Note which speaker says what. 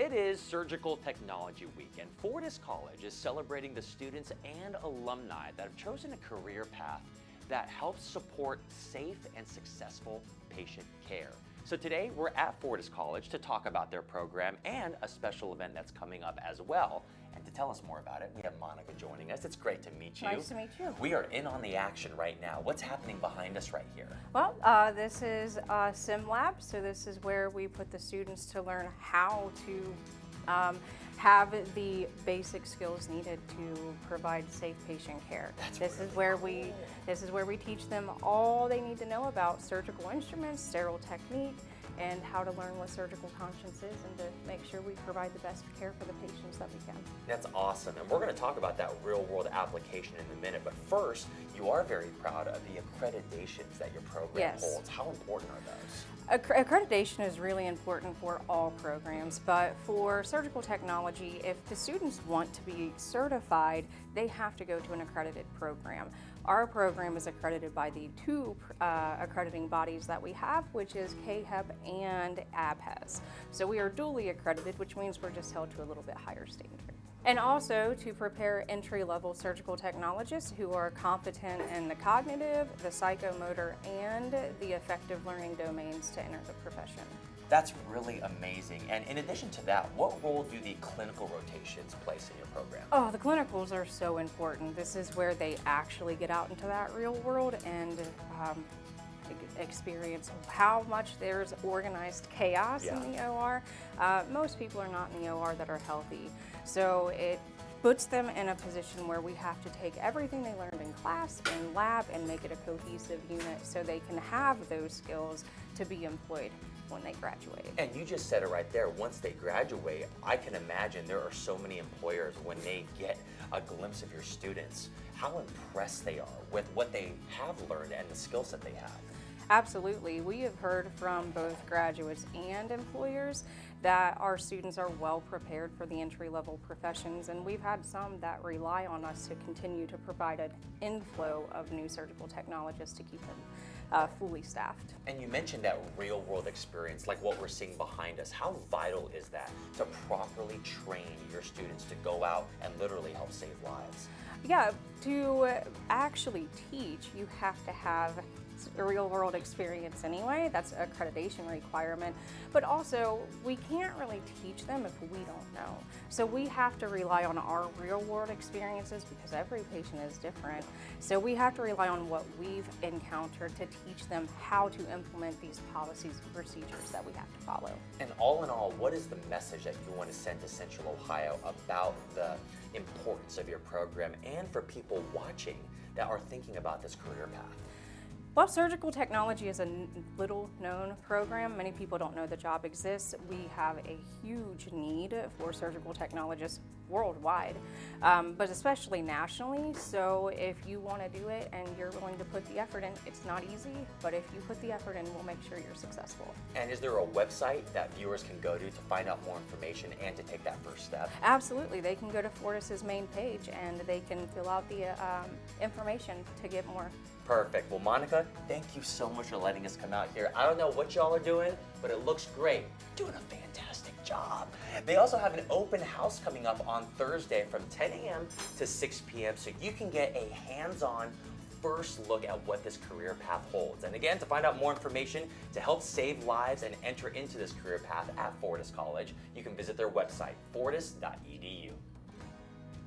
Speaker 1: It is Surgical Technology Week, and Fortis College is celebrating the students and alumni that have chosen a career path that helps support safe and successful patient care. So today we're at Fortis College to talk about their program and a special event that's coming up as well. And to tell us more about it, we have Monica joining us. It's great to meet you.
Speaker 2: Nice to meet you.
Speaker 1: We are in on the action right now. What's happening behind us right here?
Speaker 2: Well, this is Sim Lab, so this is where we put the students to learn how to have the basic skills needed to provide safe patient care. This is where we teach them all they need to know about surgical instruments, sterile technique, and how to learn what surgical conscience is, and to make sure we provide the best care for the patients that we can.
Speaker 1: That's awesome, and we're going to talk about that real-world application in a minute, but first, you are very proud of the accreditations that your program holds. How important are those?
Speaker 2: Accreditation is really important for all programs, but for surgical technology, if the students want to be certified, they have to go to an accredited program. Our program is accredited by the two accrediting bodies that we have, which is CAHEP and ABHES. So we are duly accredited, which means we're just held to a little bit higher standard. And also to prepare entry-level surgical technologists who are competent in the cognitive, the psychomotor, and the affective learning domains to enter the profession.
Speaker 1: That's really amazing. And in addition to that, what role do the clinical rotations play in your program?
Speaker 2: Oh, the clinicals are so important. This is where they actually get out into that real world and experience how much there's organized chaos in the OR. Most people are not in the OR that are healthy. So it puts them in a position where we have to take everything they learned in class and lab and make it a cohesive unit so they can have those skills to be employed when they graduate.
Speaker 1: And you just said it right there, once they graduate, I can imagine there are so many employers when they get a glimpse of your students, how impressed they are with what they have learned and the skills that they have.
Speaker 2: Absolutely. We have heard from both graduates and employers that our students are well prepared for the entry-level professions, and we've had some that rely on us to continue to provide an inflow of new surgical technologists to keep them fully staffed.
Speaker 1: And you mentioned that real-world experience, like what we're seeing behind us. How vital is that to properly train your students to go out and literally help save lives?
Speaker 2: Yeah, to actually teach, you have to have a real-world experience anyway. That's an accreditation requirement. But also, we can't really teach them if we don't know. So we have to rely on our real-world experiences because every patient is different. So we have to rely on what we've encountered to teach them how to implement these policies and procedures that we have to follow.
Speaker 1: And all in all, what is the message that you want to send to Central Ohio about the importance of your program and for people watching that are thinking about this career path?
Speaker 2: Well, surgical technology is a little-known program. Many people don't know the job exists. We have a huge need for surgical technologists worldwide, but especially nationally. So if you want to do it and you're willing to put the effort in, it's not easy, but if you put the effort in, we'll make sure you're successful.
Speaker 1: And is there a website that viewers can go to find out more information and to take that first step?
Speaker 2: Absolutely. They can go to Fortis's main page and they can fill out the information to get more.
Speaker 1: Perfect. Well, Monica, thank you so much for letting us come out here. I don't know what y'all are doing, but it looks great. Doing a fantastic job. They also have an open house coming up on Thursday from 10 a.m. to 6 p.m. so you can get a hands-on first look at what this career path holds. And again, to find out more information to help save lives and enter into this career path at Fortis College, you can visit their website, fortis.edu.